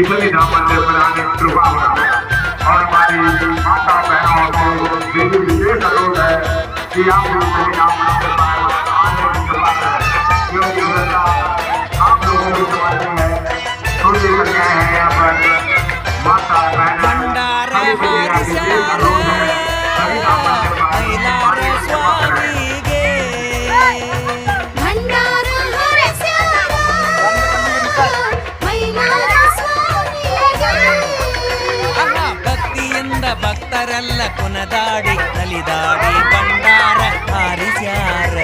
इसलिए मंदिर बनाने कृपा करो और हमारी माता बहनों को देवी विशेष अनुरोध है कि आप सभी नाम मंदिर आने की कृपा करें, क्योंकि आप लोगों की समझ में है छोटे कन्या है यहाँ पर माता बहन ಭಕ್ತರೆಲ್ಲ ಕುನದಾಡಿ ನಲಿದಾಡಿ ಬಂಡಾರ ಹಾರಿಸ್ಯಾರ.